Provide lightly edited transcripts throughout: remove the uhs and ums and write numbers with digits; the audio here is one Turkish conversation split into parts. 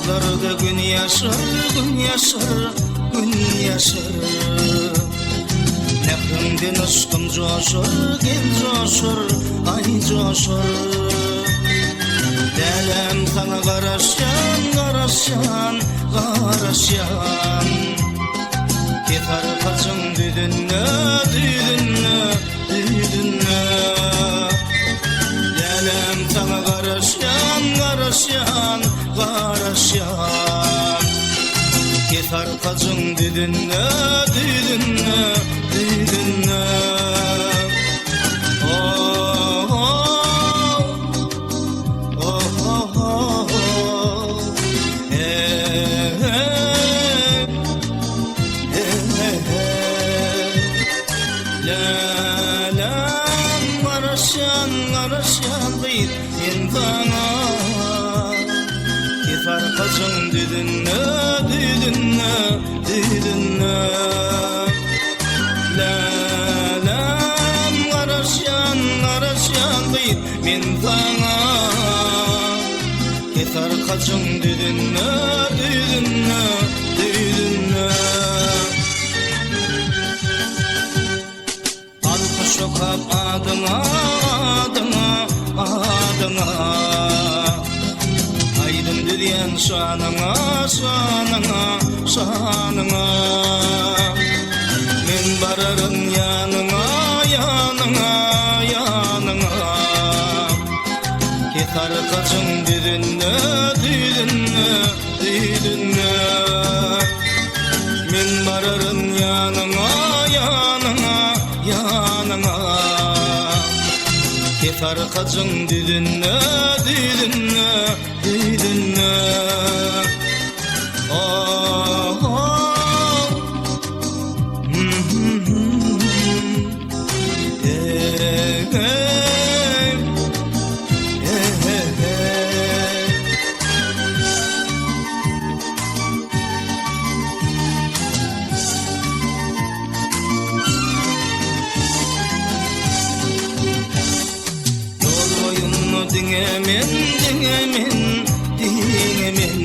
Uzaklarda gün yaşar, gün yaşar, gün yaşar. Nefrimden aşkım coşur, gel coşur, ay coşur. Delem sana karışan, karışan, karışan. Ketar kaçın düdünne, düdünne, düdünne. Delem sana karışan, karışan, karışan. Ketar kaçın düdünne, düdünne, düdünne. Kaçın düdünne, düdünne, düdünne. Lalam karışan, karışan deyip men sana. Ketar kaçın düdünne, düdünne, düdünne. Al kuşokap adına, adına, adına. Diyen şanına, şanına, şanına. Men bararım yanına, yanına, yanına. Ketar kaçın düdünne, düdünne, düdünne. Men bararım yanına, yanına, yanına. Ketar kaçın düdünne, düdünne, düdünne. Oh, oh. Hey, hey. Hey, hey, hey. Yol boyunu dingemen, dingemen, dingemen.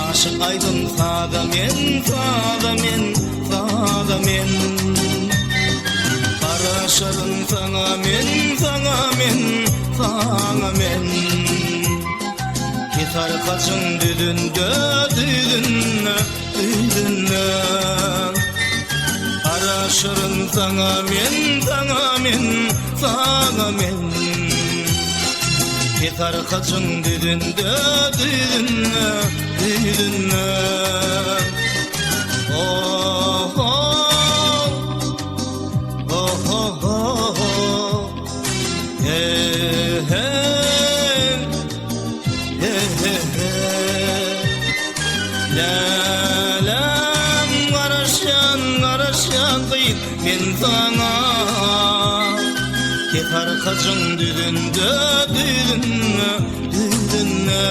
Aşık aydın sağda men, sağda men, sağda men. Karaşarın sana men, sana men, sana men. Ketar kaçın düdünde, düdünne, düdünne. Karaşarın sana men, sana men, sana men. Ketar kaçın düdünde, düdünne, düdünne. Oh, oh, oh, oh, oh. Hey, hey, hey, hey, hey. Lalam karışan, karışan deyip men sana. Ketar kaçın düdünde, düdünne, düdünne.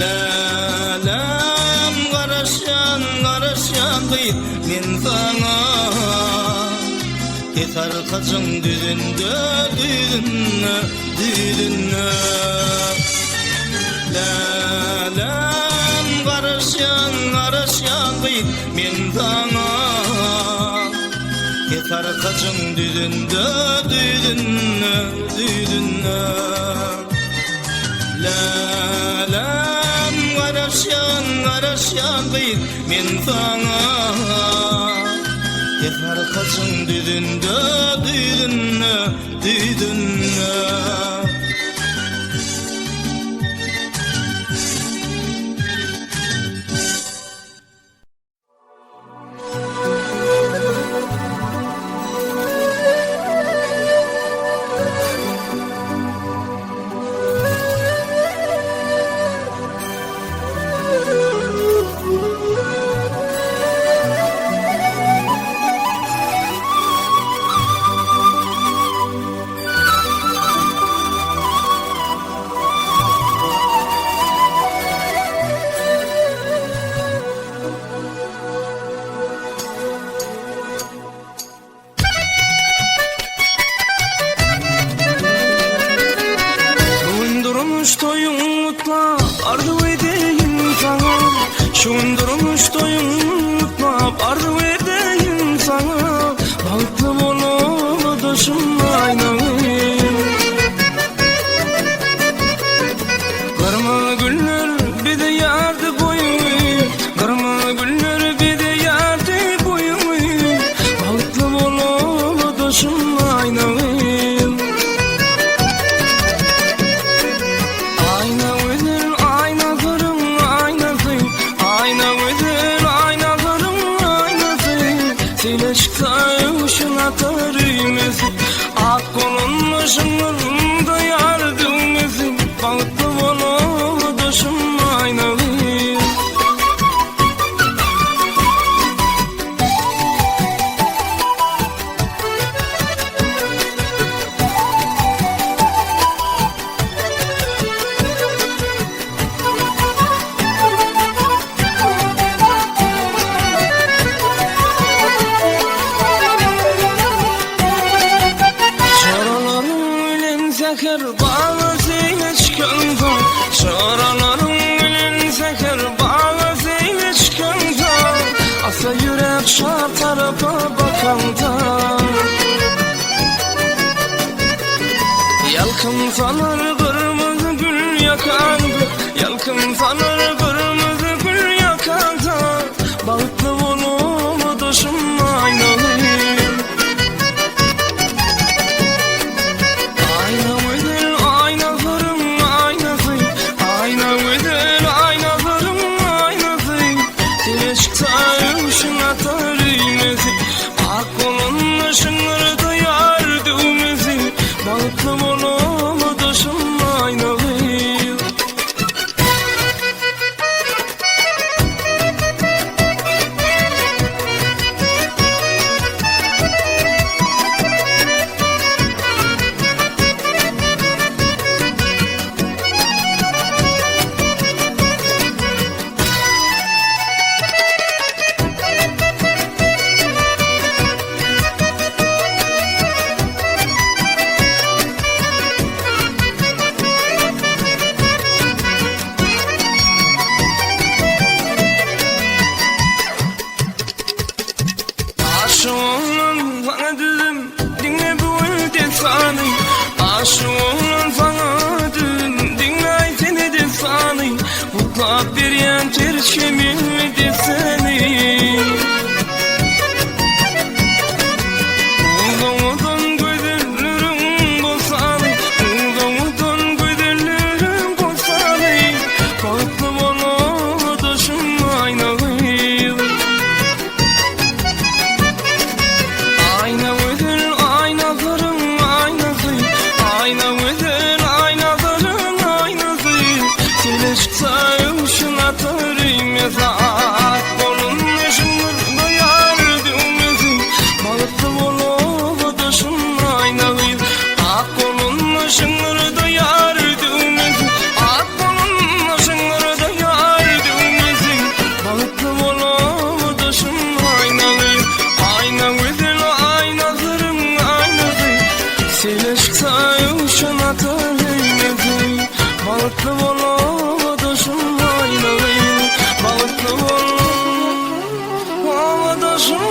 Lalam karışan, karışan deyip men sana. Ketar kaçın düdünde, düdünne, düdünne. Lalam karışan, karışan deyip men sana. Ketar kaçın düdünde, düdünne, düdünne. Lalam karışan, karışan deyip men sana. Ketar kaçın düdünde, düdünne, düdünne. durmuş toyunutla ardı edeyim sana. Şun durmuş toyunutla ardı edeyim sana. Balıklı bolu duşum aynayım. Kırma güller bir de yardı boyumu. Kırma güller bir de yardı boyumu. Balıklı bolu duşum aynayım. Ayna öder aynalarım aynası. Ayna öder aynalarım aynası. Sile çıksa uşun atarım esin. Ak kolun ışınlarında yardım esin. Balıklı bolu duşum aynalıyım. Seker bağlasıyla çıkanda. Şaralarım gülün seker bağlasıyla çıkanda. Asa yürek şar tarafa bakanda. Yalkın sanar kırmızı gül yakanda. Yalkın sanar kırmızı gül yakanda. Balıklı bolu duşum aynalıyım. Balıklı bolu duşum aynalıyım. Aşığımla sana dedim, dinle bu destanı. Aşığımla sana dedim, dinle seni destanı. Mutlak bir yan terkimim deseni. Uzamadan gözlerim bosanı. Uzamadan gözlerim bosanı. Balıklı bolu duşum aynalıyım. Ayna öder aynalarım aynası. Ayna öder aynalarım aynası. Sile çıksa uşun atarım ezak. Kolun ışınlarında yardım esin. Balıklı bolu duşum aynalıyım. Ak kolun ışınlarında yardım esin. Ak kolun ışınlarında yardım esin. Balıklı bolu duşum aynalıyım. Ayna öder aynalarım aynası. Sile çıksa uşun atarım esin. Balıklı bolu duşum aynalıyım. Balıklı bolu duşum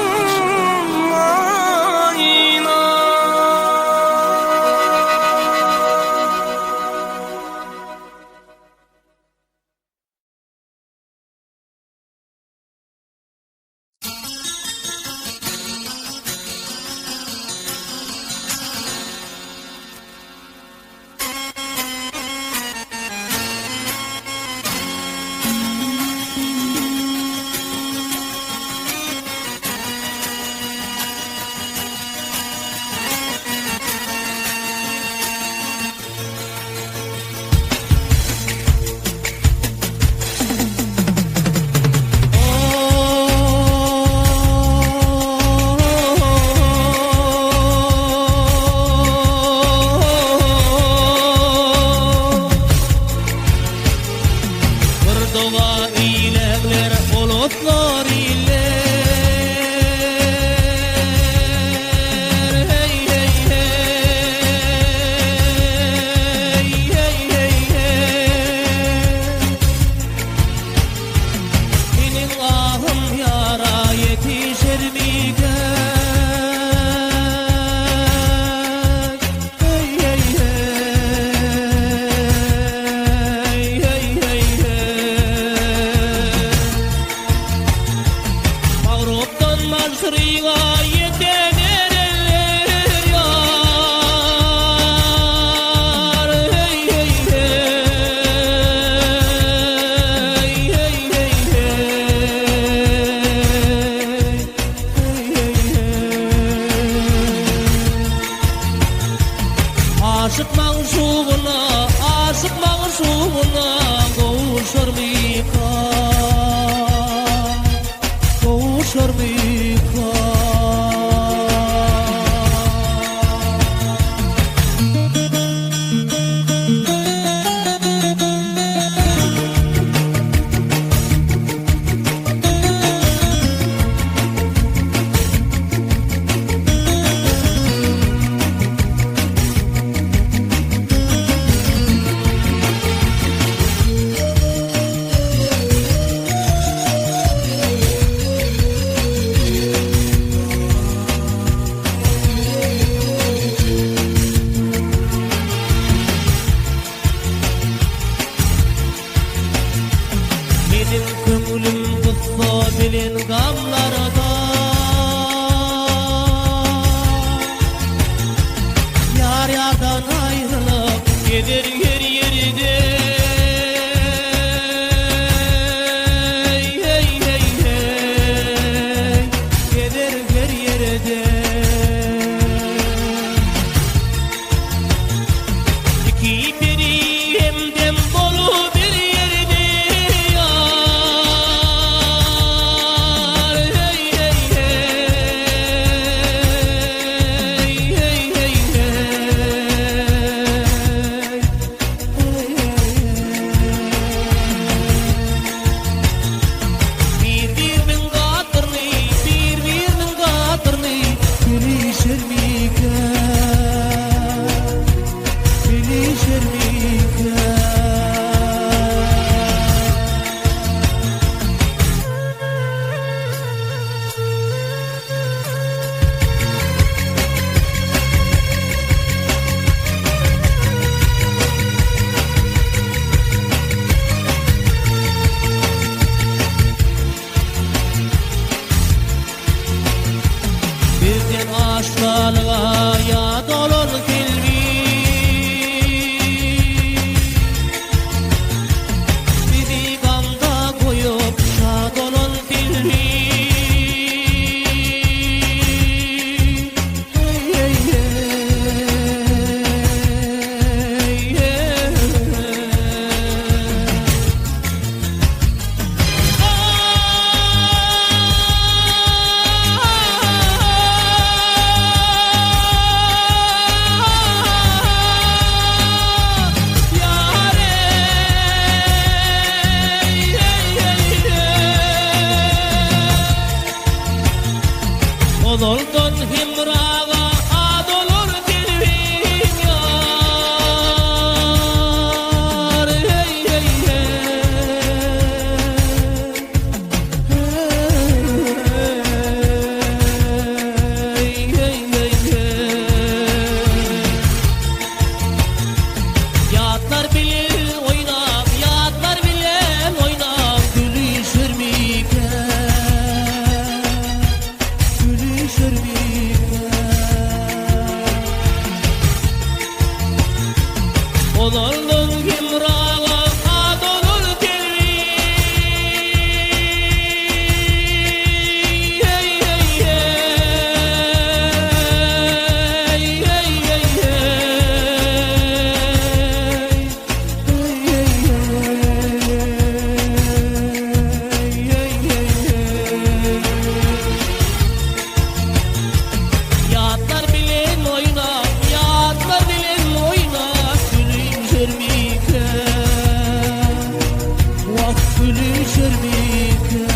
aynalıyım. aşığına kavuşur mu kan? Kavuşur mu kan? Benim kömülüm kıssa bilin gamlarda, yar yardan ayrılıp gider yer yeride. Hey hey hey hey, gider yer yeride. İki biri hemden dolu bir yerde yar. Hey hey hey, hey hey hey. Bir-birinin qadrini, bir-birinin qadrini bilişir mikan? Bilişir mikan? Birden aşkalığa yad olur filmi, bizi gamda koyup şad olun filmi. Hey hey hey, hey Odoldon himraga adolur dilvin yar. Hey hey hey, hey hey hey. Yatlar bilir oynap, yatlar bilen oynap gülüşür mikan? Gülüşür mikan? Odoldon himraga adolur dilvin. Hey hey hey, hey hey hey. Yatlar bilen oynap, yatlar bilen oynap gülüşür mikan? Vah gülüşür mikan?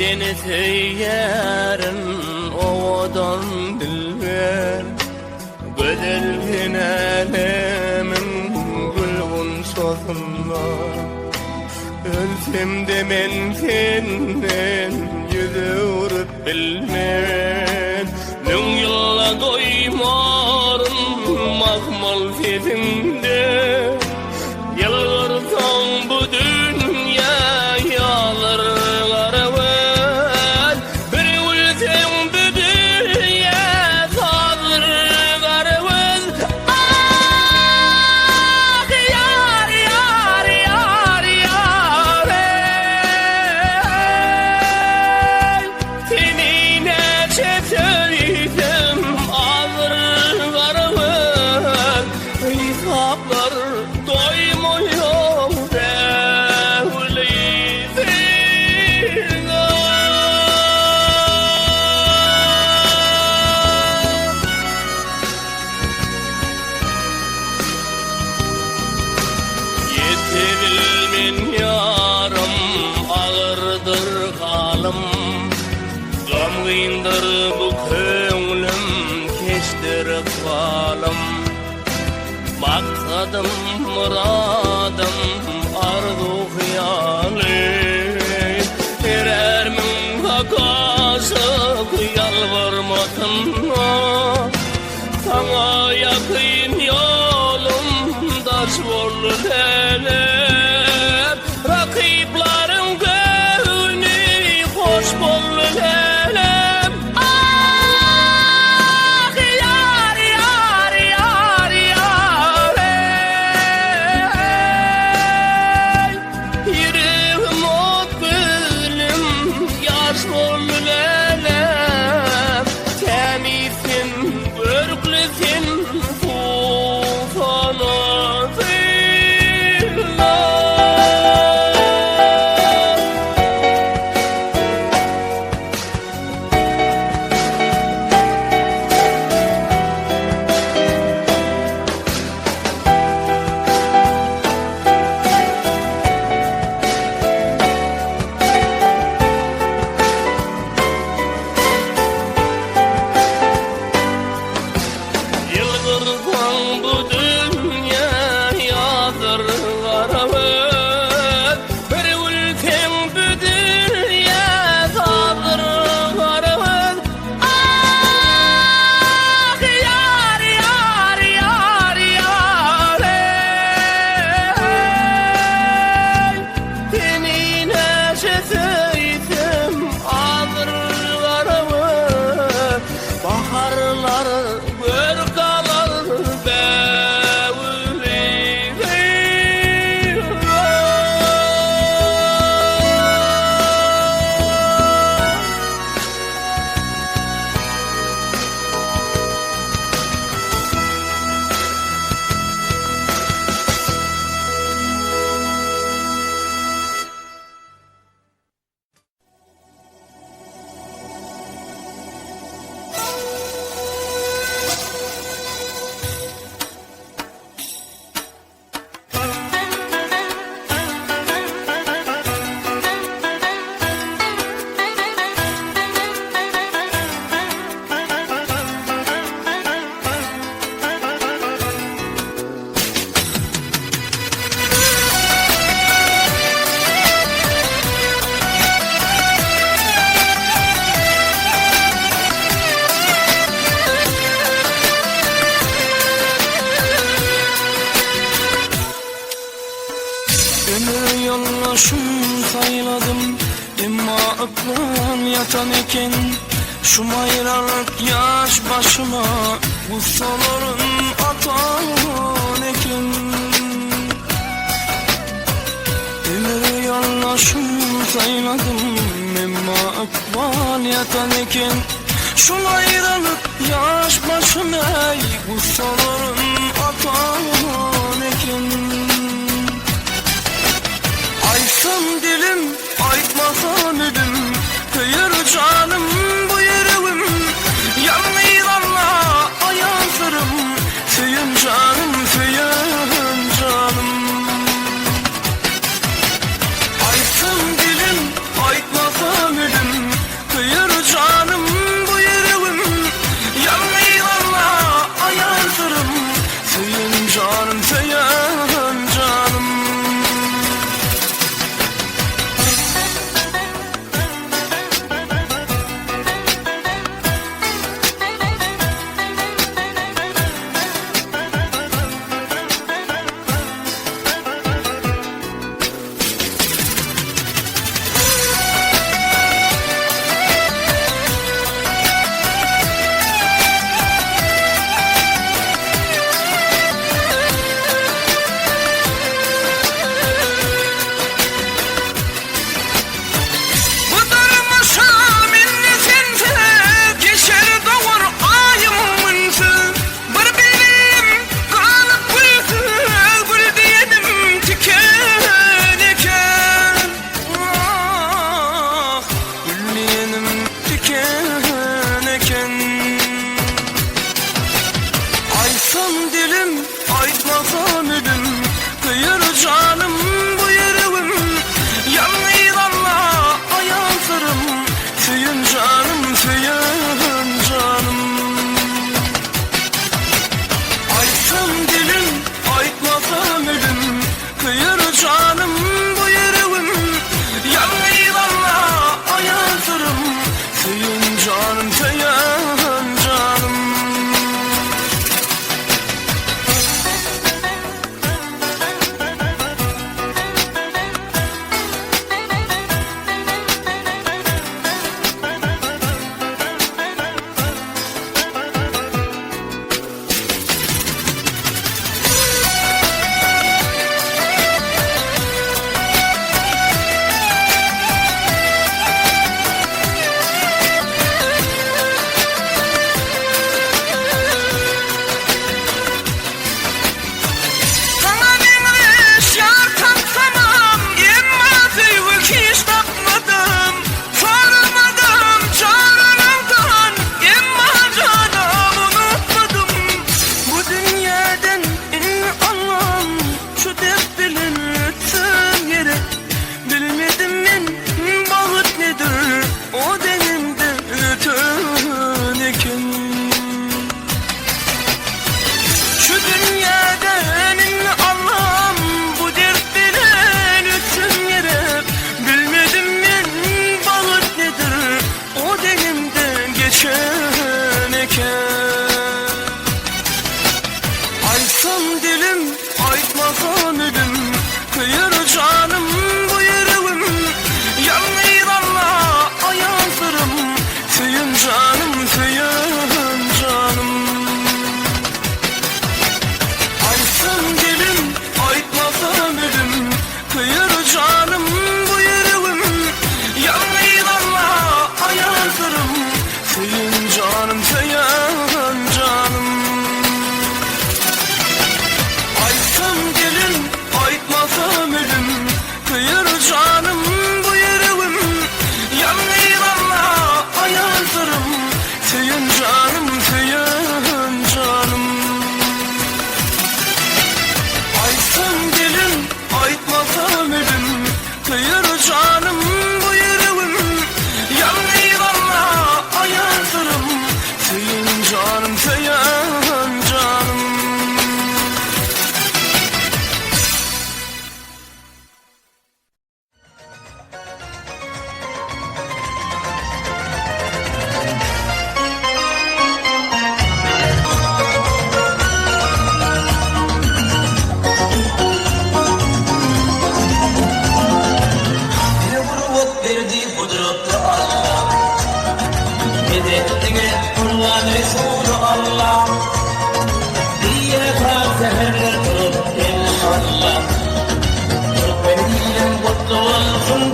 Seni teyyerin ovadan dilber Gödelgin alemin gülgün sofunda Ölsem de men senden yüzü vurup bilmem Mün yılla doymarım mahmal fedimde Yalvarsan bu dünya yalır garvan Bir ultem bu dünya tadır garvan Ah yar yar yar yar Seninle çeteydem alır garvan Hitaplar doymuyor Yeterilmin yarım ağırdır kalım Gamgındır bu köngülüm keştir kalım Maksadım muradım arzu hıyali Erermin kakası yalvarmasın Sana yakın yolum daş bol lelep Rakiplerim gönlü hoş bol lelep Ah yar yar yar yar Yüreğim ot gülüm yaş bol lelep Temizsin örglesin tufana Yıldırsan bu dünya yadır garvan Bir ultem bu dünya tadır garvan Ah yar yar yar yar Seninle çeteydem alır garvan Baharlar bir kalan Ömür yollaşım sayladım Emma aklan yatan iken Şu ayrılık yaş başıma Bu soların atan eken Ömür yollaşım sayladım Emma aklan yatan iken Şu ayrılık yaş başıma Bu soların atan eken Aysın dilim, aytmasam edim Kıyır canım bu yüreğim Yanıyla ayansırım Söyün canım, söyün canım Aysın dilim, aytmasam edim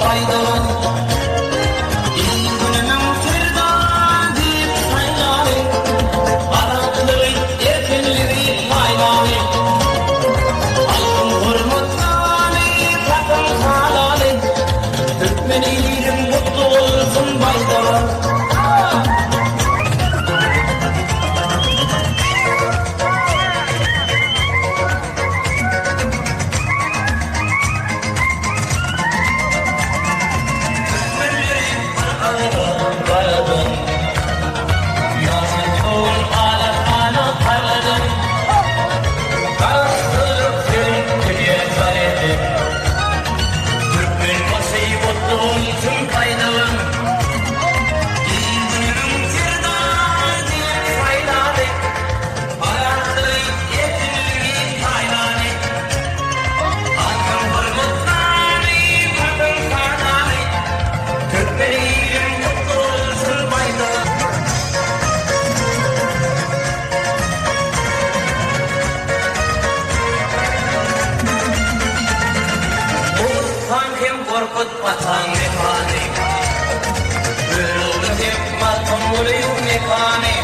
faydalan. İyi günümün firdevsi saylanı, araklığı erkenleri laylanı. Altın hürmetlanı, takım halanı, Türkmenilim mutlu olsun baydalan. Korkut patan mekani, bölüldü hikmatın oluyor mekani.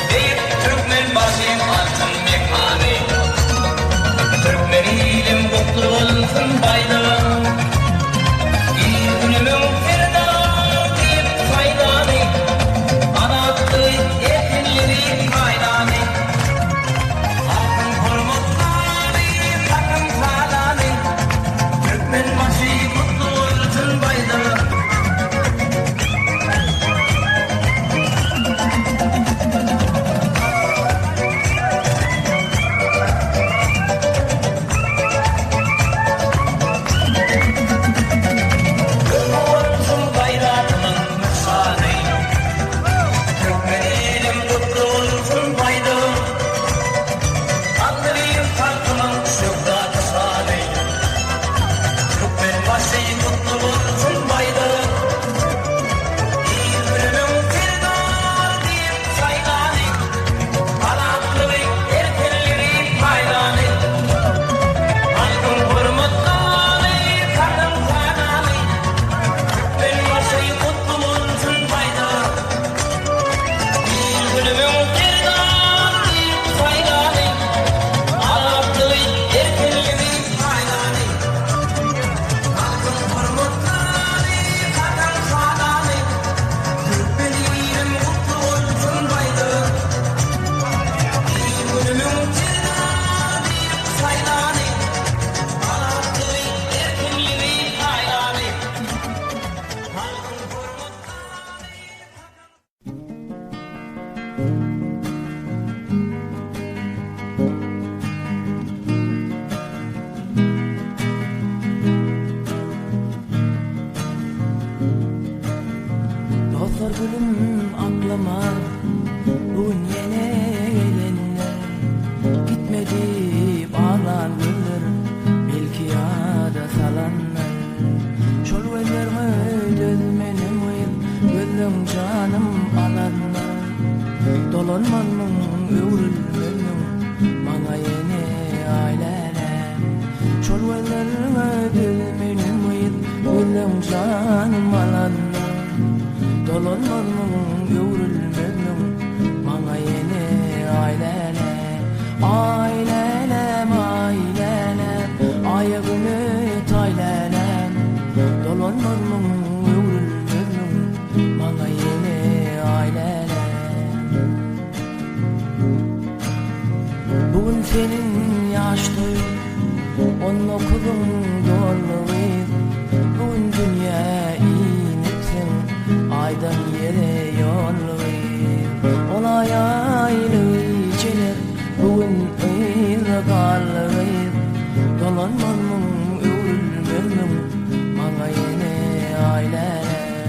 Deyip Türkmen başı altın mekani, Türkmenilim mutlu olsun baydalan. İyi günümün firdevsi saylanı, anaklı yetinleri kaylanı. Altın hürmetlanı, takım salanı, Türkmen başı mutlu olsun baydalan. Olsun bayramın nişanı, Türkmenilim mutlu olsun baydalan. Anlayayım halkımın şükranı şanı, Türkmen başı mutlu olsun baydalan. İyi günümün firdevsi saylanı, araklığı erkenleri paylanı. Halkın hürmetlanı, takım salanı, Türkmen başı mutlu olsun baydalan. İyi günümün firdevsi saylanı, araklığı erkenleri paylanı. Halkın hürmetlanı, takım salanı, Türkmenilim mutlu olsun baydalan. İyi günümün firdevsi saylanı, araklığı erkenleri paylanı. Halkın hürmetlanı. Dostlar gülüm aklıma bugün yine gelenler, gitmedi bağlan güller, belki yada salanlar. Şol gözlerime dözmenim uyup, gözüm canım alanlar. Dolanmanın övrülmenin bana yeni aileler. Şol gözlerime dözmenim uyup, gözüm canım alanlar. Dolanmanın övrülmenin bana yeni aileler. Ailelem ailelem, ayağını taylelem. Dolanmanın övrülmenin bana yeni aileler. Bugün senin yaş toyun, onun okulun doğruluğu. Bugün dünya inipsin, aydan yere yolluğu. Olay aylı içilir, bugün ırgallığı. Dolanmanın övrülmenin bana yeni aileler.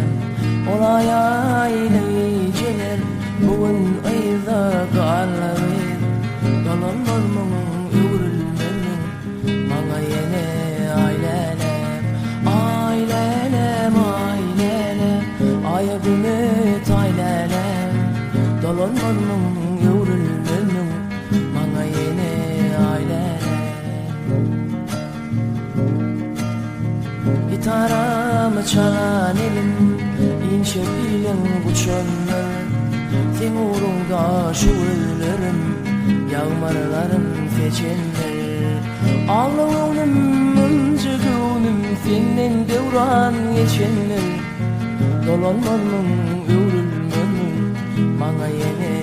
Olay aylı içilir, bugün ırgallığı. Dolanmanın övrülmenin bana yeni aileler. Gitaramı çalan elim inşe bilen bu çöller. Sen uğrunda şu öllerim, yağmarlarım feçenler. Ağlamım öncüğünüm senden devran geçenler. Dolanmanım örülmönüm bana yine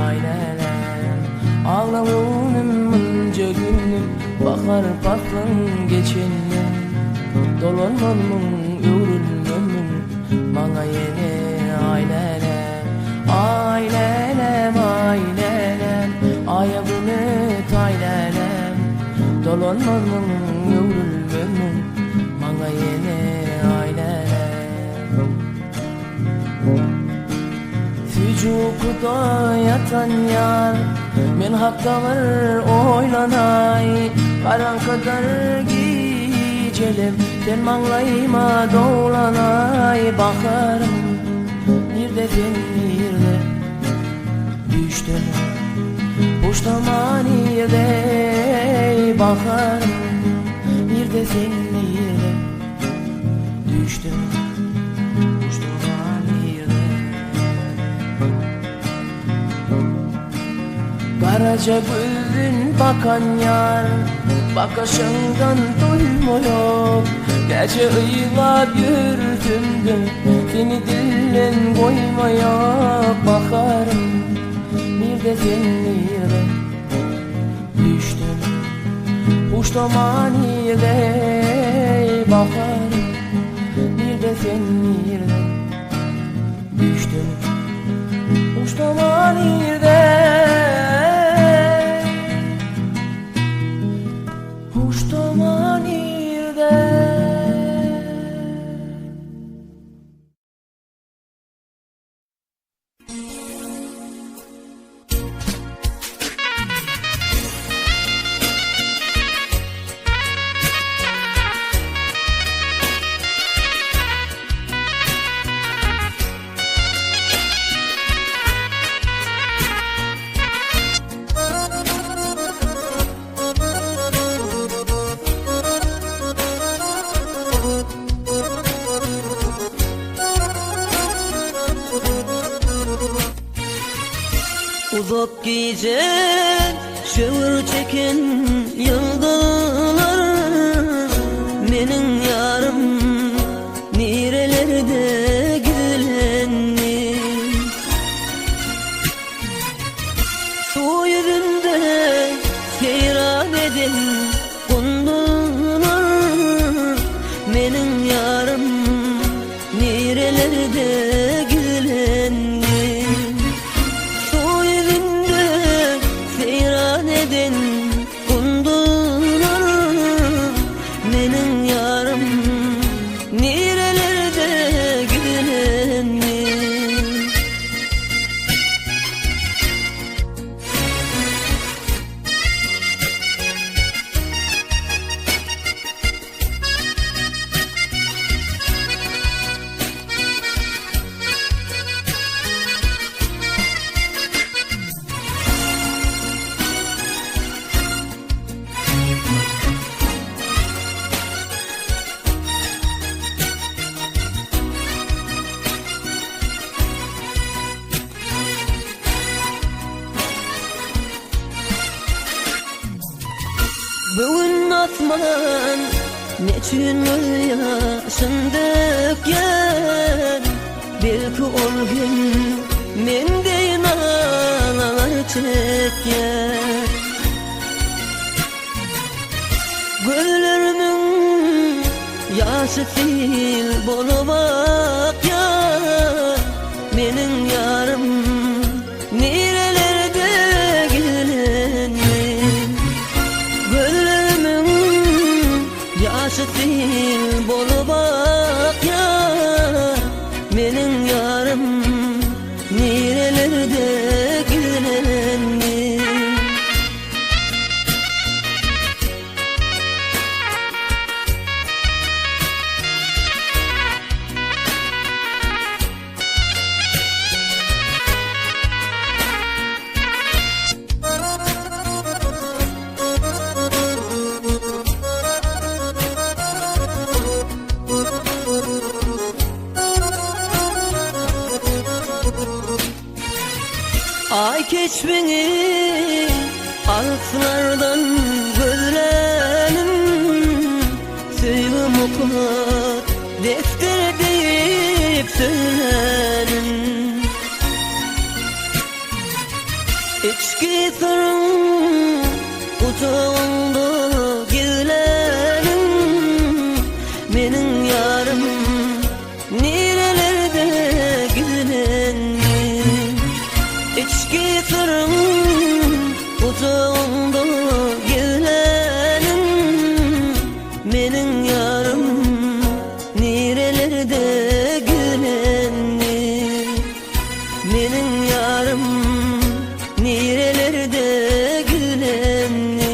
aileler. Ağlamım öncüğünüm bakar patlın geçenler. Dolanmanım örülmönüm bana yine aileler. Ailelem ailelem ayabını taylelem. Dolanmanım örülmönüm bana yine aileler. Fücukuda yatan yar men hakkalar oylanay. Karan kadar gicelem sen manglayma dolanay. Bakarım bir de düştüm Puştaman yerde. Bakarım bir de düştüm Puştaman yerde. Karaca gözün bakan yar bakışından duymuyor. Gece ıylap yürüdüm seni dillen koymaya. Bakarım bir de düştüm Puştaman yerde. Bakarım bir de düştüm Puştaman yerde. Puştaman yerde. Uzak gece şöğür çeken yıldılar. Menin yarım nerelerde gülenli. Su yüzünde seyran eden kundular. Menin yarım nerelerde gülenli. Benim yarım nerelerde gülenli. Bugün atman neçün yaşın dökyen. Belki ol gün menden ağlar çekyen. Gözlerimin yaşı fil bolubak ya. Menin yarım nerelerde gülenli. Yaşı fil bolubak ya. Menin yarım nerelerde gülenli. Ay keçmeni arıklardan gözlerim, Söylüm okur defter deyip söylerim. İçki sırrım kucağımda gizlerim, Menin yarım nerelerde gizlendi. İçki sırrım kucağımda gizlerim, Menin yarım nerelerde gizlendi. Menin yarım nerelerde gizlendi.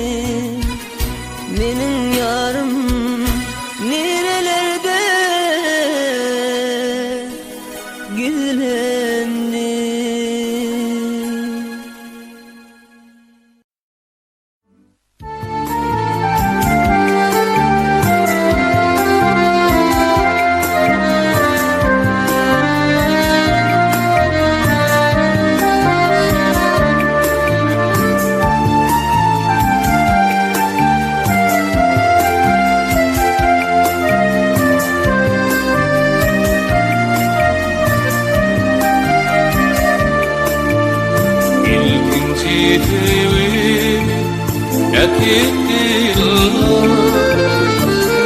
Menin yarım nerelerde gizlendi.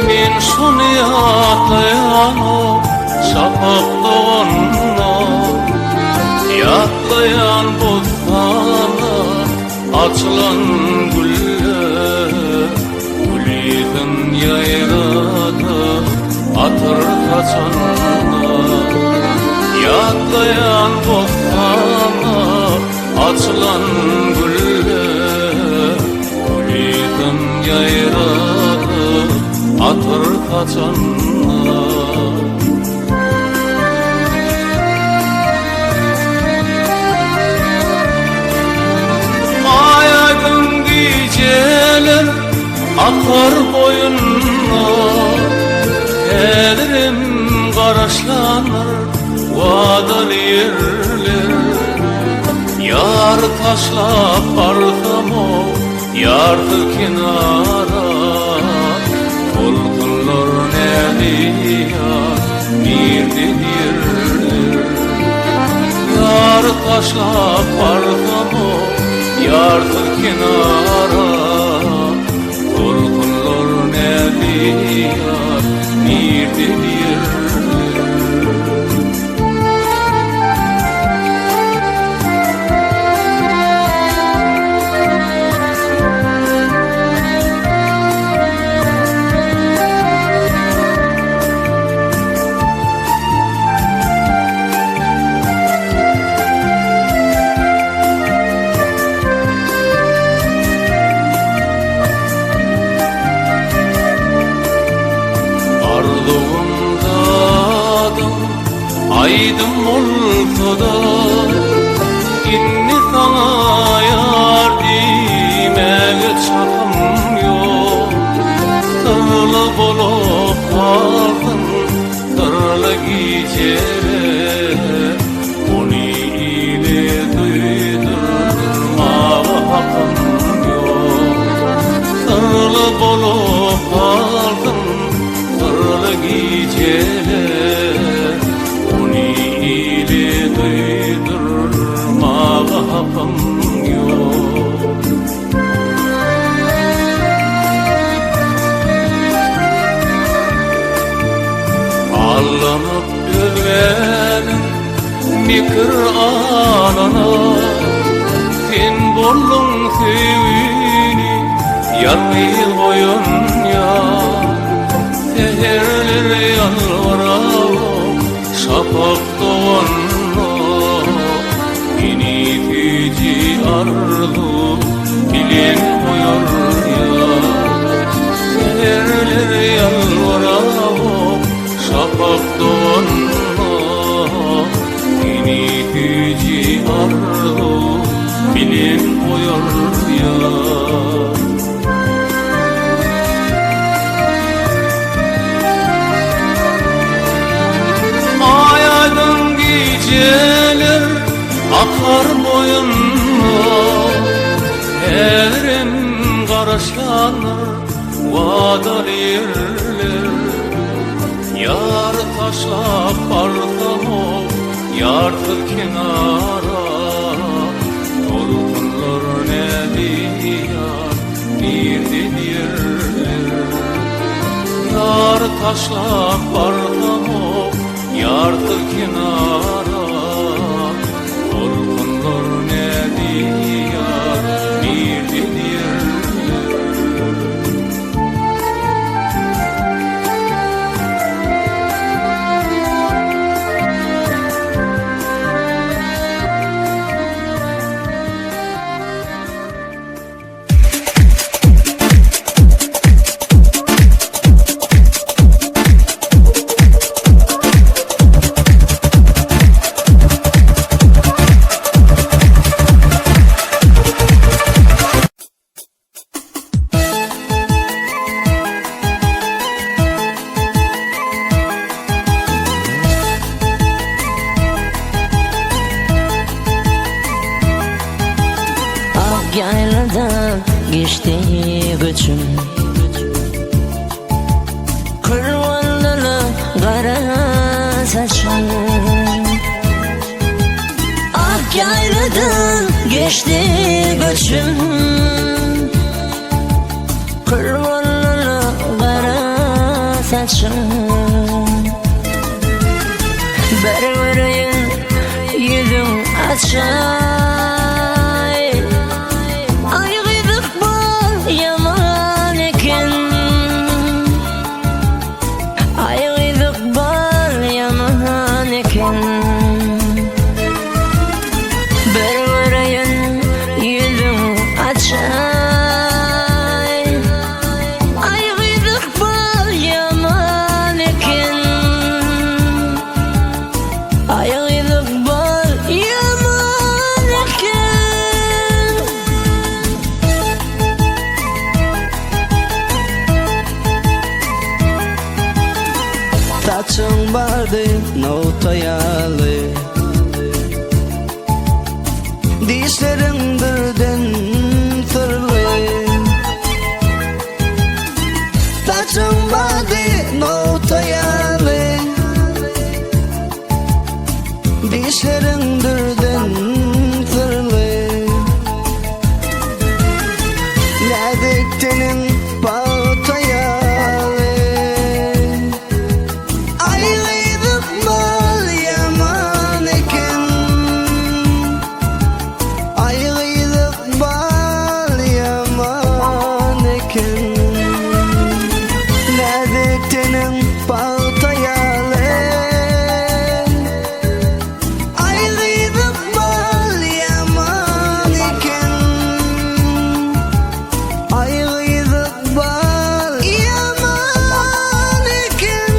Men şunu yatlayan o şafak doğanla, yatlayan bostana açılan güller, Gülüdün yayrada atır kaçanlar. Yatlayan bostana açılan güller, Gülüdün yayrada atır kaçanlar. Ayaydın geceler akar boyunla, Gelirim qarşılanır vadalı yerler. Yar taşlap bardam o yardı kenara, Tolkunlar nediya birdi yerler. Yar taşlap bardam o yardı kenara, Tolkunlar nediya birdi yerler. Aydım olsa da inni sana yardimele çapım yok. Tırlı bolup kaldım tırlı geceler, Onu ile duydurma hakkım yok. Tırlı bolup kaldım tırlı geceler, duydurma hakkım yok. Allanıp ölmenin mikir anana, Sen bollun sevini yarmayı koyun ya. Seherleri yalvaralım şafak doğanla, Beni teci arzu bilen koyar ya. Seherleri yalvaralım şafak doğanla, Beni teci arzu bilen koyar ya. Ayaydın geceler akar boyunla, Evrim karışlanır vadar yerler. Yar taşlap bardım o yartır kenara. Dolgunlar ne diyar nirdin yerler. Yar taşlap bardım o yartır kenara. Dolgunlar ne diyar nirdin yerler. Yayladan geçti göçüm, kırvanlı kara saçım. Ak yayladan geçti göçüm, kırvanlı kara saçım. Berbereyin yüzüm açar. Berbereyin yüzüm açay. Aygıdık bal yaman eken. Aygıdık bal yaman eken. Taçın vardı notayalı, dişlerin birden fırlı. Taçın vardı notayalı, dişlerin birden fırlı. Ne diktenin patayalı, ayrıydık bal yaman eken. Ayrıydık bal yaman eken. Ne diktenin patayalı, ayrıydık bal yaman eken. Ayrıydık bal yaman eken.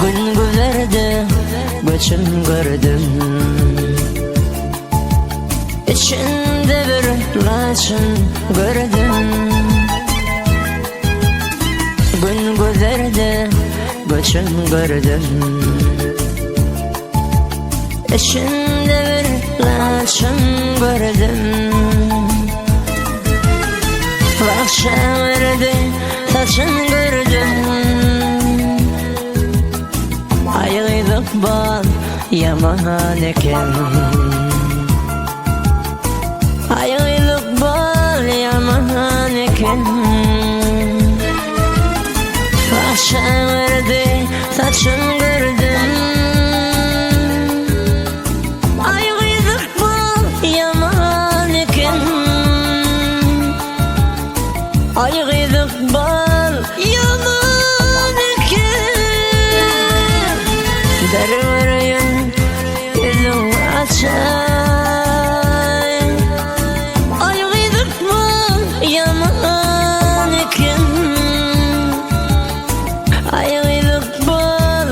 Gün gülerdi göçüm gördüm, İçinde bir laçın gördüm. Gün gülerdi göçüm gördüm, İçinde bir laçın gördüm. Akşam verdi saçın gördüm, ayrıydık bal yaman eken. saçın gördüm. Ay gıydık bu yaman iken, ay gıydık bal yaman iken. Derveren gözüm açay, ay gıydık bal yaman iken, ay gıydık bal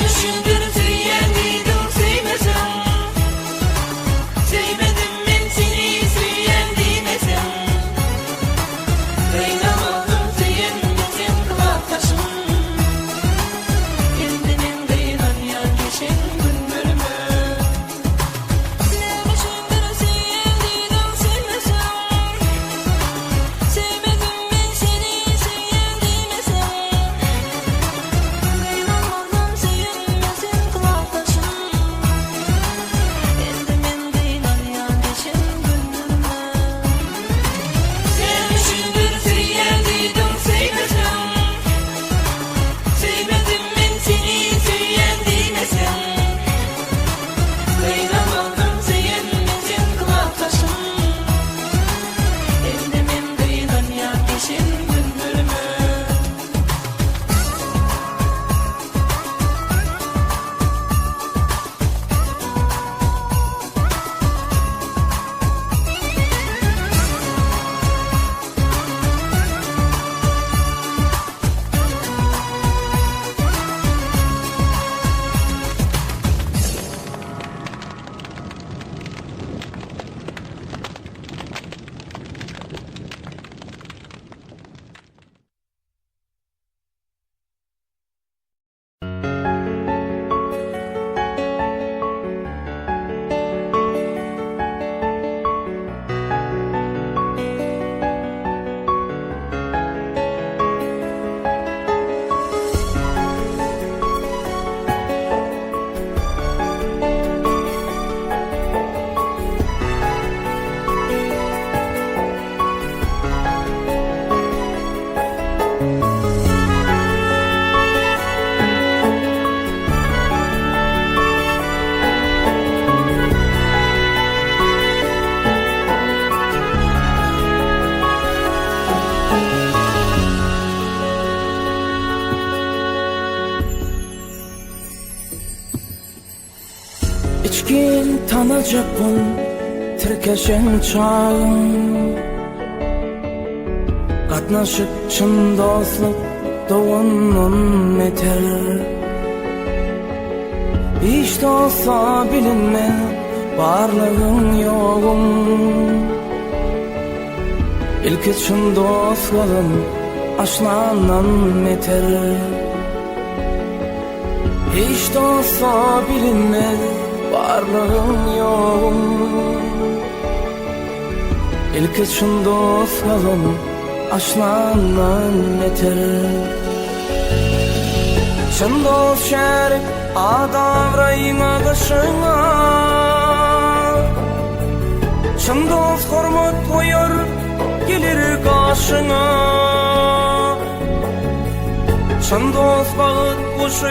Sevmişimdir sevyendiydin sevmesem. Sevmedim ben seni sevyen demesem. Kaynamadım sevyenmesin kulak taşım. Kendimin kıyıdan yan geçen günlerime. Sevmişimdir sevyendiydin sevmesem. Sevmedim ben seni sevyen demesem. Kaynamadım sevyenmesin kulak taşım. Kendimin kıyıdan yan geçen günlerime. Sevmişimdir sevyendiydin sevmesem. Sevmedim ben seni sevyen demesem. Kaynamadım sevyenmesin kulak taşım. Kendimin kıyıdan yan geçen günlerime. İçkin tanacakpın tirkeşen çağın. Katnaşıp çın dostluk doğunun eter. Hiç de olsa bilinme varlığın yoğun. İlki çın dostluğun aşnanan eter. Hiç de olsa bilinme varlığın yoğun. İlki çın dostluğun aşnanan eter. Çın dost şerik adavrayma kışına. Çın dost hormat koyar gelir karşına. Çın dost bağıt kuşu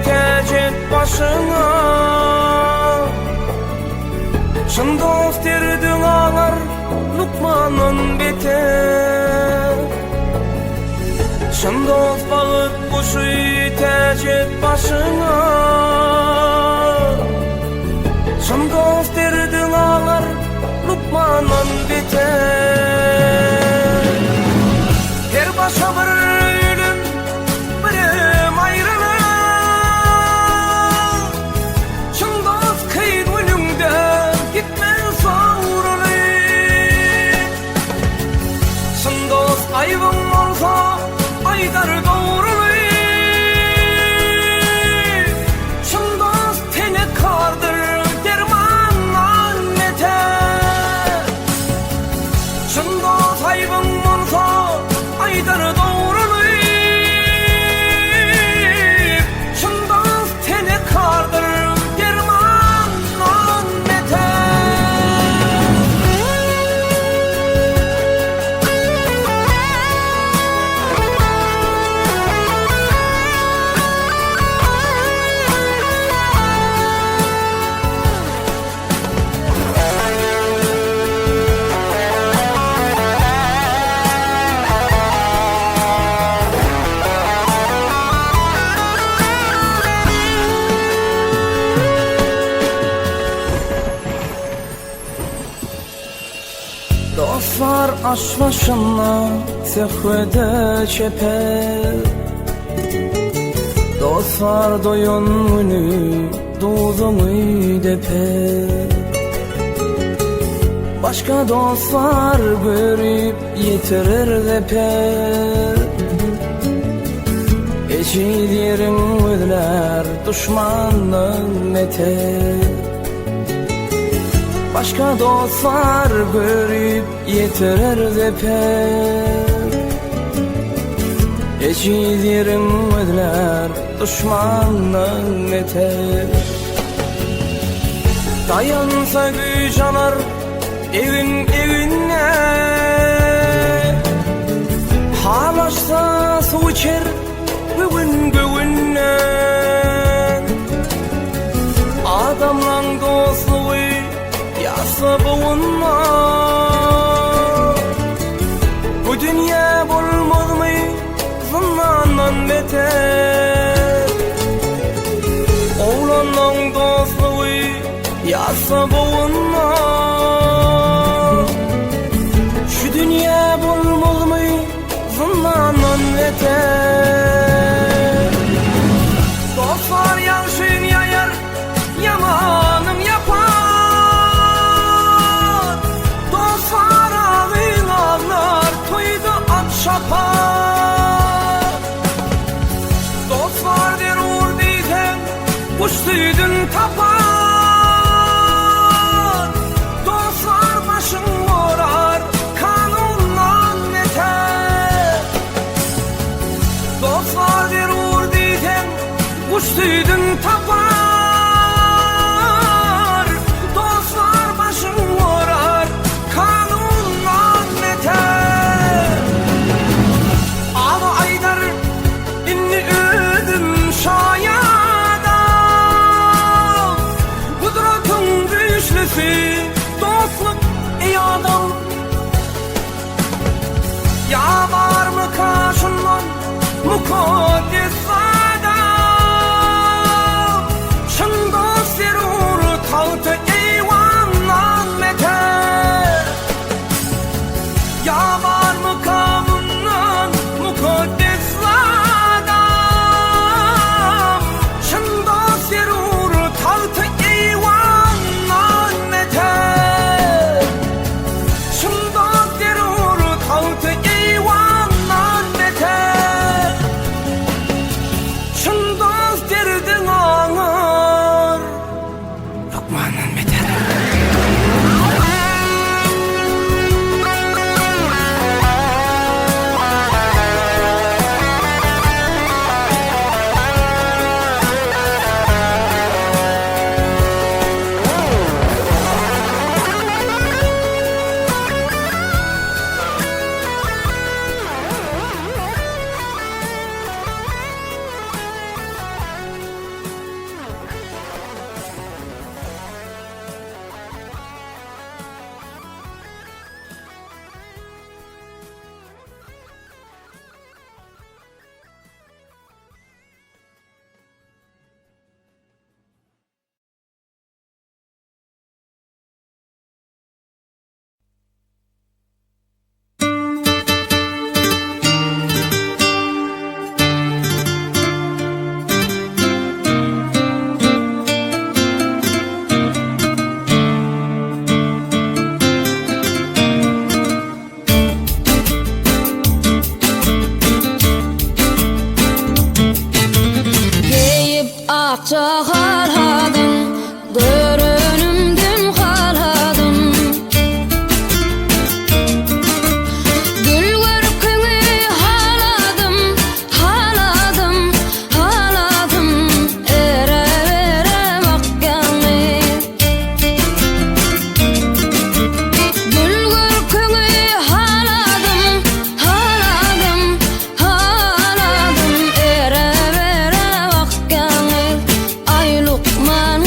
tecet başına. Çın dost erdin ağlar Lukman'ın beter. Çın dost bağıt kuşu tecet başına. Çın dost erdin ağlar Lukman'ın beter. Her başa bir ölüm birim ayrılık. Çın dost kıyın ölümde gitmez savrulup. Çın dost ayvın olsa aydar doğrulup. Çın dost tene kardır dermanlan yeter. Çın dost ayvın olsa aydar doğrulup. Çın dost tene kardır dermanlan yeter. Dostlar aşk başına sehvede çeper. Dostlar doyun günü doğduğumu deper. Başka dostlar görüp yetirir deper. Eşidirin özler düşmanın eter. Başka dostlar görüp yetirir deper. Eşidirin özler düşmanın eter. Dayansa güç anar evin evine, halaşsa su içer göğün göğüne. Adamlan dostluğu yasa boğunma, bu dünya bulmaz mı zınnanan beter. Oğlanlan dostluğu yasa boğunma, şu dünya bulmaz mı zınnanan beter. Dostlar yanşın yayar, yamanım yapar. Dostlar ağın ağlar, toydu at şapar. Dostlar der uğur deyken, kuştuydun tapar. Dostlar başın vurar, kanundan yeter. Dostlar der uğur deyken, kuştuydun tapar. Dostlar başın vurar, kanundan yeter. Ağla aydar inni ödüm şayada, kudratın güçlüsü dostluk ey adam. Ya var mı karşından mukaddes adam, şın dost yerur tahtı eyvanlan meter. Ya var mı kamından mukaddes adam, şın dost yerur tahtı eyvanlan meter. Şın dost yerur tahtı eyvanlan meter. Şın dost derdin ağır lokmanın meter. Akça harhadım, görünümdüm harhadım. Gül görkünü haladım, haladım, haladım. Ere vere vakkanı. Gül görkünü haladım, haladım, haladım. Ere vere vakkanı. Ay Lokman,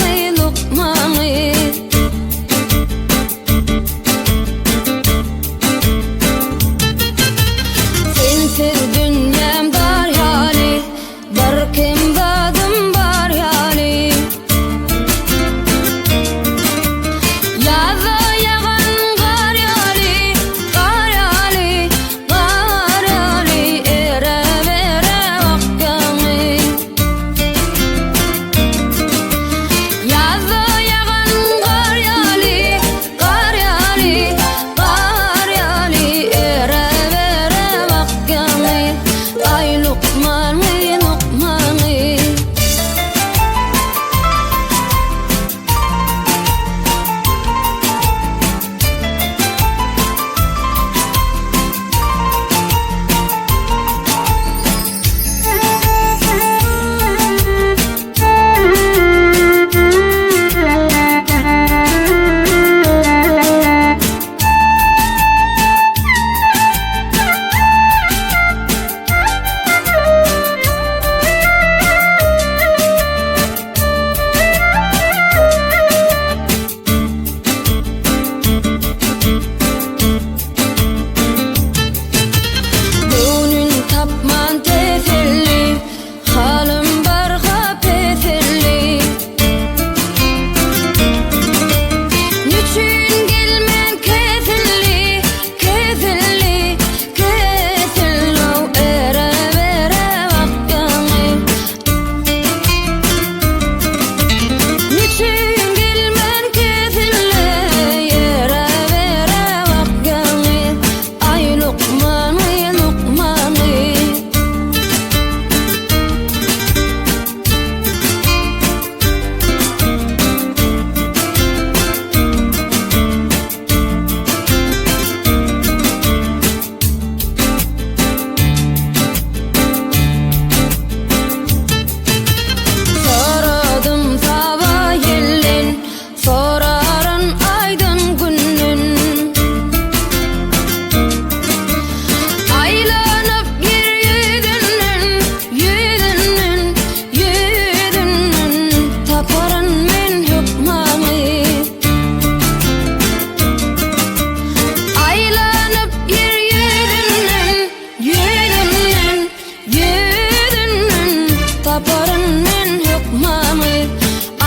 senin hükmami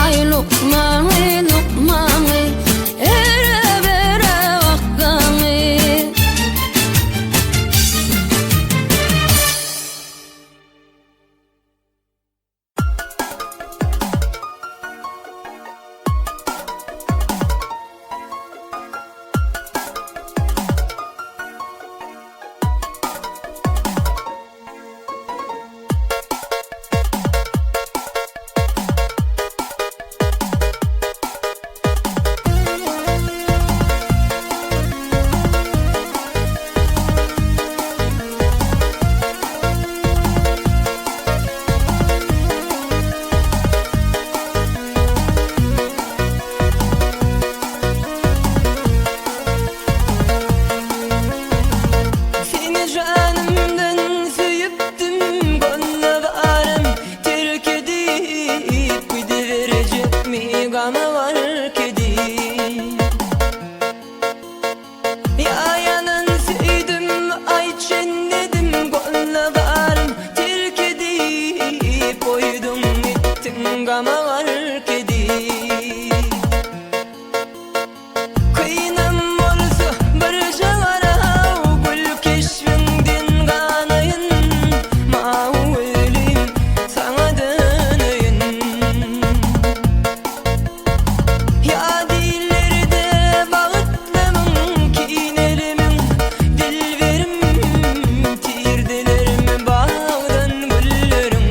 ay lukmami lukmami ere bere vakkami Seni canımdan süyüptüm gönlüvarım terk edip gidiverecek mi gamı var kedi yayanan süydüm ayçen dedim gönlüvarım terk edip koydum gittin gamı var kedi Kıynım olsa bir cağara gül keşfindin kanayın Mağu ölüm sana döneyim Ya dillerde bağıtlamın kinerimin Dilverim tirdilerimi bağdan güllerim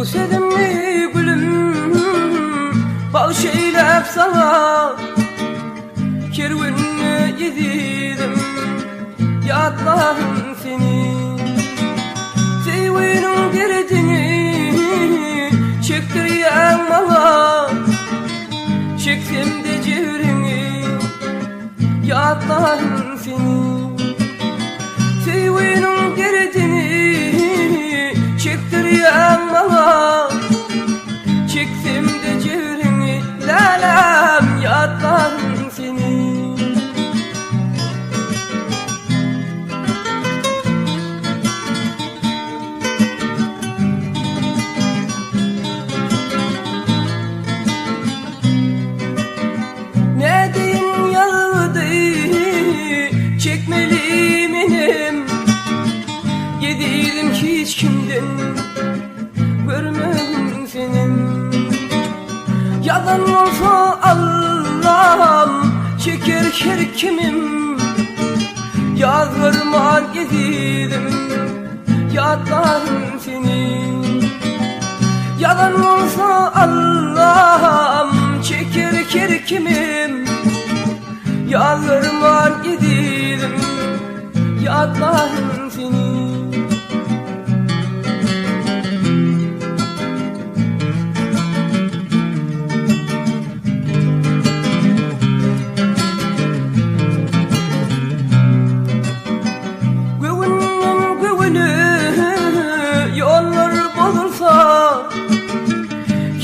Bu sevimli gülüm bağışlayıp sana kervanını yedirdim yatlarım seni sevinin derdini çektiriyen bana çektim de cevrini yatlarım seni sevinin derdini çektiriyen bana çektim de cevrini lalem yatlarım seni. Ne diyeyim yaldı çekmeliyim benim yedirdim hiç kimden görmedim senin yalan olsa Allah'ım çeker her kimim yazlarıman yedirdim yatlarım seni yalan olsa Allah'ım çeker her kimim yazlarıman yedirdim yatlarım seni.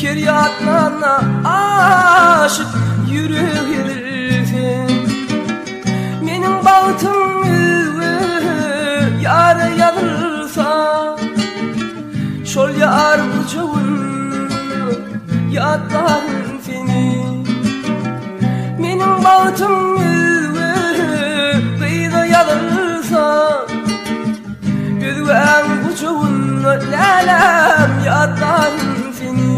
Keryatlarına aşık yürüyebilirsin benim bağıtım yara yanırsa şol yar bucağın yatlarım seni benim bağıtım kıyıda yanırsa gözven bucağın lalem yatlarım seni.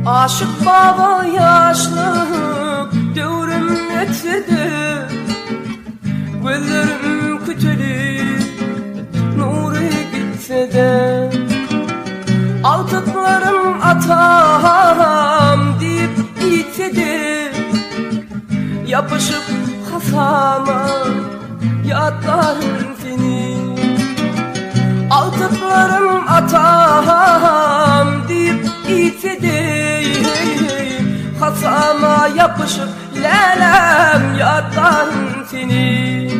Aşık baba yaşlık devrim etkiledi gözlerim küteli nuru gitse de altıklarım atam deyip itse de yapışıp hasama yatlarım seni altıklarım atam deyip itse de hasama yapışıp lalem yatlarım seni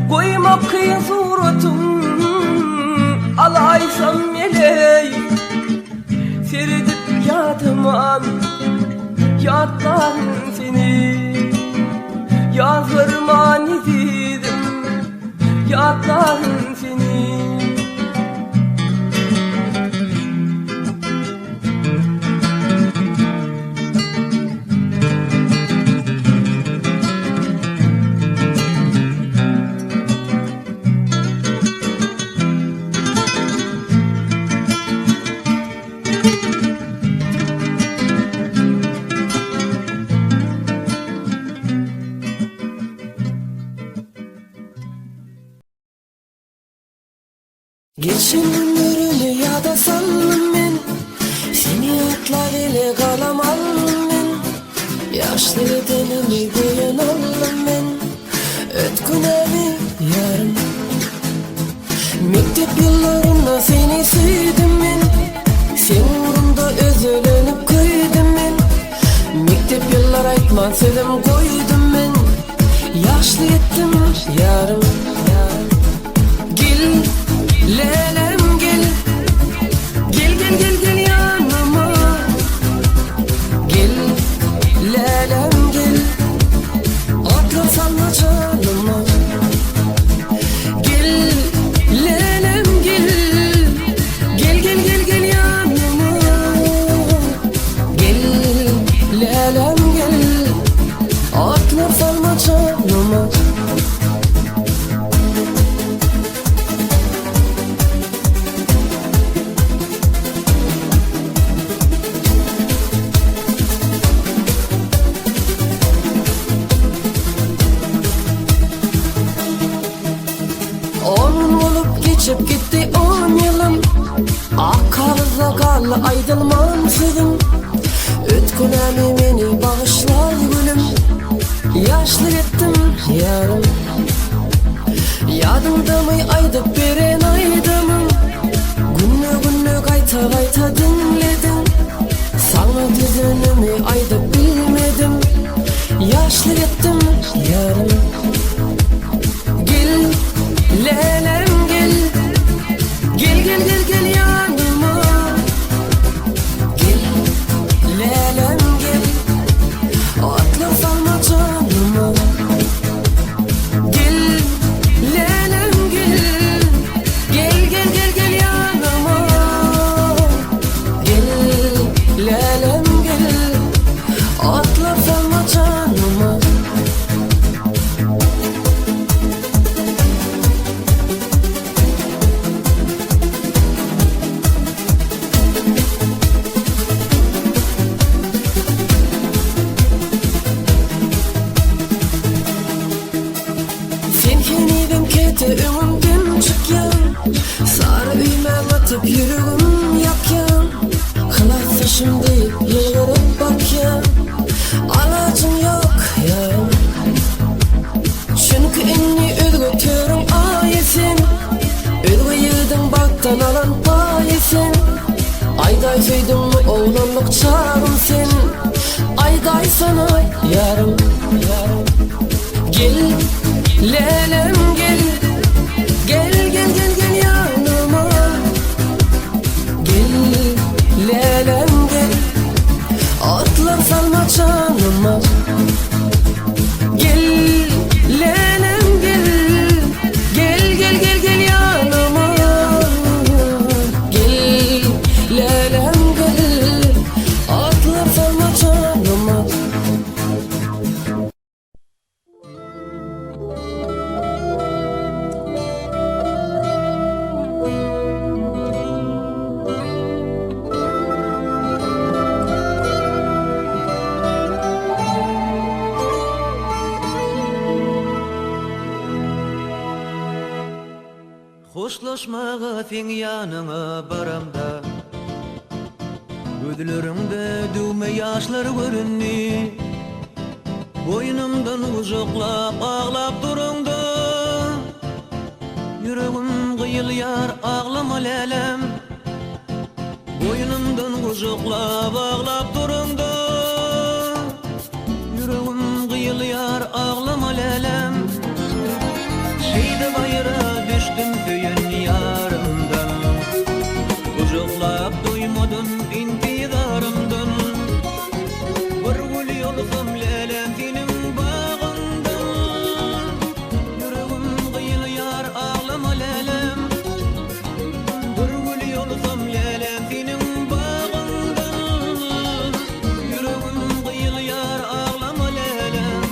koyma kıyın suratım alaysam melek seridip yatıman yatlarım seni yazlarıma nezidim yatlarım seni. Geçimlerimi ya da sallım ben seni atlar ile kalamalım ben yaşlı bedenimi koyan oldum ben ötkünemi yarım mektep yıllarında seni sevdim ben sen uğrunda özlenip koydum ben mektep yıllar aytman sevdim koydum ben yaşlı ettim yarım gel lelem gel gel gel gel gel yanıma gel lelem gel atla salma canıma gel lelem gel gel gel gel gel yanıma gel lelem gel atla salma canıma Onun olup geçip gitti 10 yılım. Akağızda karlı aydılmansızım. Ötkünemi beni bağışlar gülüm. Yaşlı ettim yarım. Yadımda mı aydıp beren aydımın. Günlü günlü kayta kayta dinledim. Sana düzenimi aydıp bilmedim. Yaşlı ettim yarım. Gel lelem gel. Gel gel gel gel yanıma. Gel lelem gel. Atla salma canıma. Gel lelem gel. Gel gel gel gel yanıma. Gel lelem gel. Atla salma canıma. Sen kendim kete ömrümden çıkyan. Sarı üymen atıp yürüğüm yakyan. Kılası şimdi yılgırıp bakyan. Alacım yok ya. Çünkü inni özgütürüm ayesin. Özgü yıldın baktan alan payesin. Ayday söydim mi oğlanlık çağırım sen. Ayday sana yarım yarım. Gel lelem gel. Gel gel gel gel yanıma. Gel lelem gel. Atlar salma canıma. Gel lelem gel. Gel gel gel gel yanıma. Gel lelem gel. Atlar salma canıma. Hoşlaşmağa sen yanına baramda. Gözlerimde düğme yaşlar görünni. Boynumdan uzuklap ağlap durumda. Yüreğim kıyılyar ağlama lelem. Boynumdan uzuklap ağlap durumda. Yüreğim kıyılyar ağlama lelem. Şeyde bayıra düştüm köyün yarımdan. Uzuklap duymadım intidarımdan. Bir gül yolsam lelem senin bağından. Yüreğim kıyılyar ağlama lelem. Bir gül yolsam lelem senin bağından. Yüreğim kıyılyar ağlama lelem.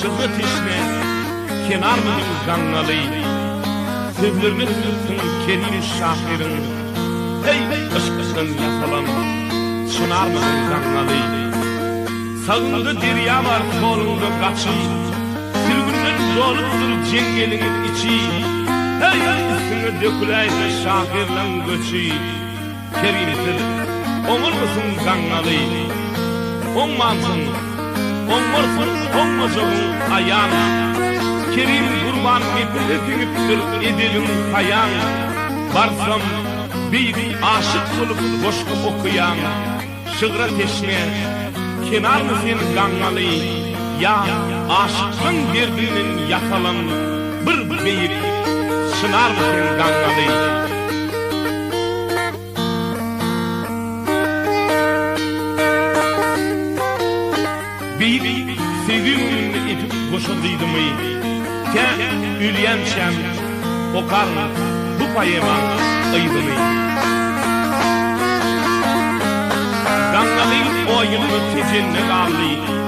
şıhret işine kenarmının gannalı sözlerini tutsun kerim şahirin hey aşkısın yasalan çınarmının gannalı sağında derya var kolunda kaçı sürgünün zorludur cengelinin içi hey üstüne dökülaydı şahirlen göçü kerimdir omur musun gannalı onmansın onmarsın onmacağın ayağın kerim kurban hepiniptir edelim kayan varsam bir aşık olup boşku okuyan şıgıra teşne kenar mı sen gannalı ya aşıkın derdinin yakalan bir beyik çınar mı sen gannalı bir sevdiğim ünlü edip boşaldıydı mı ke ülyenşem okar bu payeman ayıdını gannalı o yılını tecenine kaldı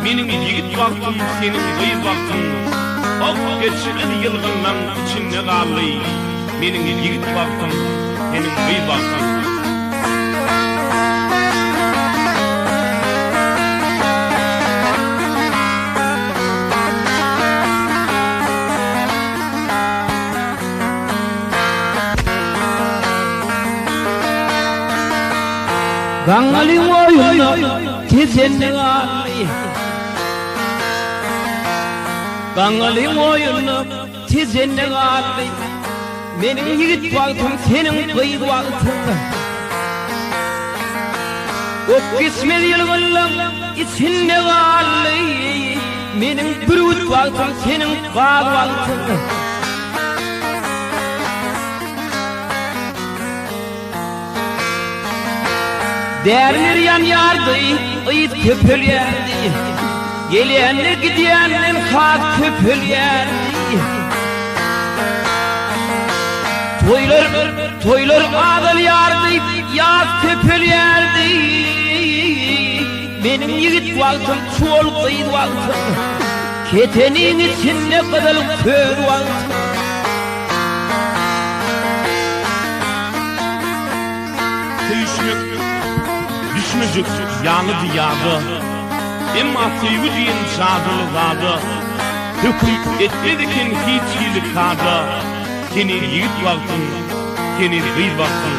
benim yiğit vaktim senin gıyı vaktin o geçirli yılgınlan içinde kaldı benim yiğit vaktim senin gıyı vaktin Gangali oyunu tezenni alli Gangali oyunu tezenni alli Menin yigit vaktim senin kıyı vaktin O kısmet yılgınlım içinde alli Menin bürüt vaktim senin kağıt vaktin Derler yan yardı, ıyıt köpül yerdi Geleyenler gideyenler kağıt köpül yerdi Toylar ağıl yardı, yaz köpül yerdi Benim yigit vaktim çoğul kıyıt vaktim Ketenin içinde kıdılık kör vaktim Düşmücük yanı diyadı Emma sevgi diyen şadılı zadı Hüküm etmedikin hiç iyilik kadı Seni yiğit vaktin, seni gıyt vaktin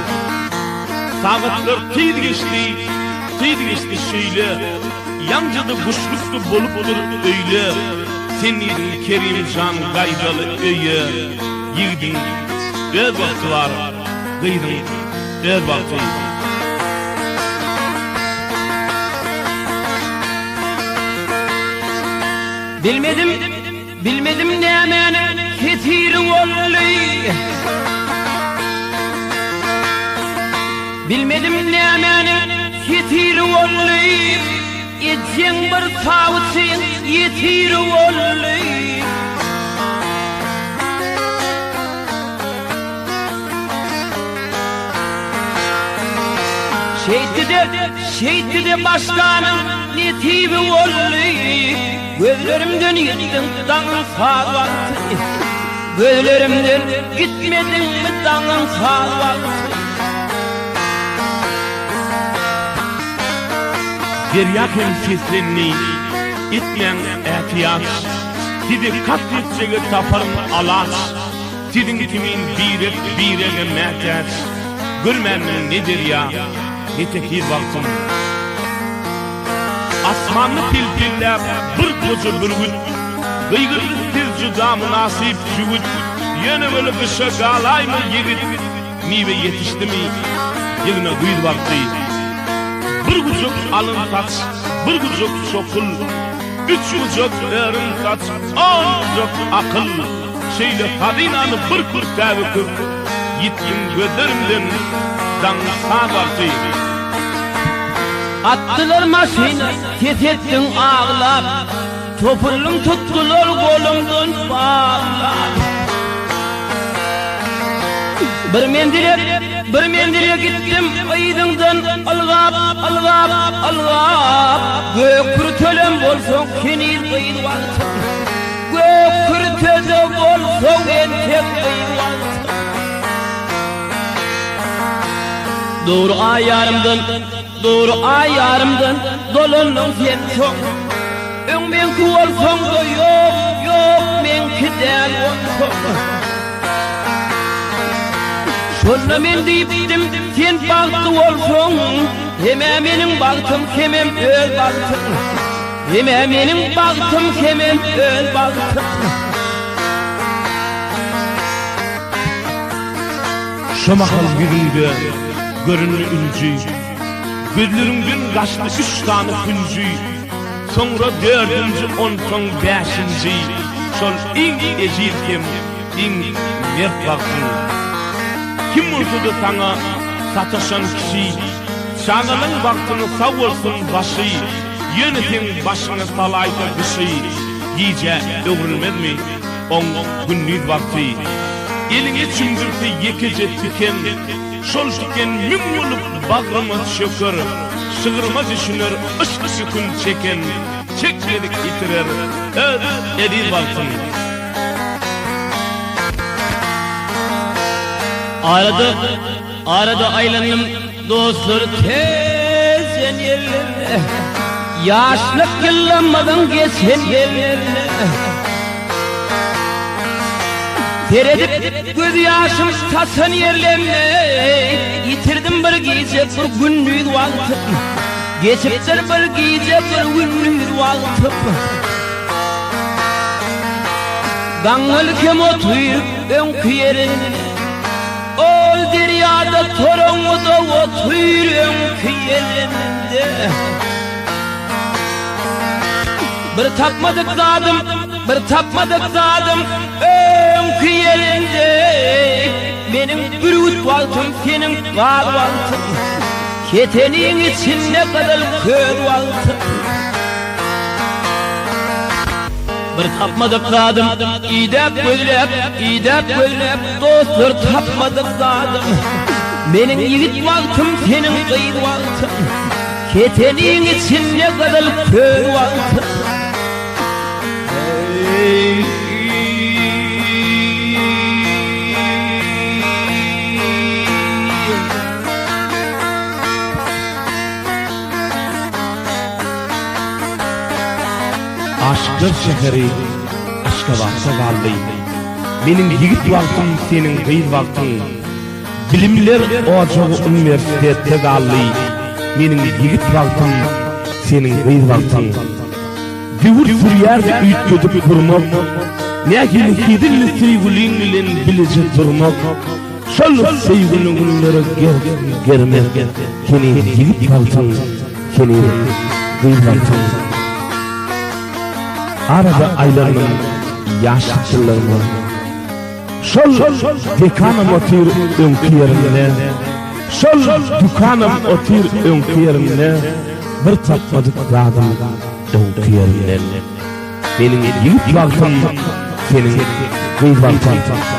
Sağıtlar tıydı geçti şöyle Yancıda kuşluktu bolup dur öyle Senin kerim can gaydalı öyü Yiğidin öd vakti var Gıydın öd vakti Bilmedim ne menin ketiri olli Bilmedim ne menin ketiri olli Etsen bir savutsen yetiri olli Şeydi de başkanın netibi olli Gözlerimden gittin dağın sağ vakti Gözlerimden gitmedin mi dağın sağ vakti Deryaken seslenni itmeyen ihtiyaç Sizi katletçege taparın alaç Sizin kimin birege mehtaç Görmenin nedir ya Netekir vaktim Asmanlı tilpiller bir koca bir gün Gıygırlı tiz cüda münasip cüvüt Yine böyle kışa galay mı yigit Nive yetişti mi Yine gıydı vakti Bir kucuk alın taç Bir kucuk çokul Üç kucuk erin taç On kucuk akıl Şeyle hadinanı bir kurtağı kır Yitkin gözlerimden Dansa vakti Attılar maşina, ses ettin ağlar Topurlum tuttular kolumdan bağlar Bir mendile gittim aydından algap algap gökürtölem bolsoň kenil gıyl wagty gökürtöde bolsoň entek gıyl wagty doğru ayarımdan dolanyň sen çok öň men bolsoň da yok men kidel bolsoň şonda men diýdim sen bagty bolsoň heme meniň bagtym kemem öl bagtym heme meniň bagtym kemem öl bagtym Şomakal birinde görünür ünci gözlerinden kaçtı 3 tane küncü sonra 4-nji onsoň 5-nji şol iň ejirkem iň mertbaktyn kim bolsa sana sataşan kişi şananyň bagtyny sag bolsun başy ýöne sen başyna salaýda kişi giýje öwrülmezmi oň günnüz bagty eliňe çümdürti yekeje tiken şol tiken müm bolup bagrama şökür şıgırma düşünür ışkışı gün çeken çekledik itirer edir bagtyn arada aylanım dostlar tezen yerlerine yaşlık yıllanmadan geçen yerlerine teredip göz yaşım tasan yerlerine yitirdim bir gece bir günnüz wagty geçipdir bir gece bir günnüz wagty gaňyl kem otyr öňkü yerinde ol deryada toraňyda otyr öňkü yerinde bir tapmadyk zadım öňkü yerinde meniň bir üt wagtym seniň gal wagtym keteniň içinde kadal kör wagtym bir tapmadyk zadım idep gözlep dostlar tapmadyk zadım meniň ýigit wagtym seniň gıyl wagtym keteniň içinde kadal kör wagtym Aşklar şehri aşka baksa galdy meniň ýigit wagtym seniň gıyl wagtyň bilimler ojagy üniversitetde galdy meniň ýigit wagtym seniň gıyl wagtyň Gevur sürýärdi üýtgedip durmak nägili kidilli seýguliň bilen bilije durmak şol seýguliň günleri germek keni ýigit wagtyň keni gıyl wagtyň arada aylarının yaşlılarını şol dekanım otur öňkü yerine şol dukanım otur öňkü yerine bir tapmadyk zadım öňkü yerine meniň ýigit wagtym seniň gıyl wagtyň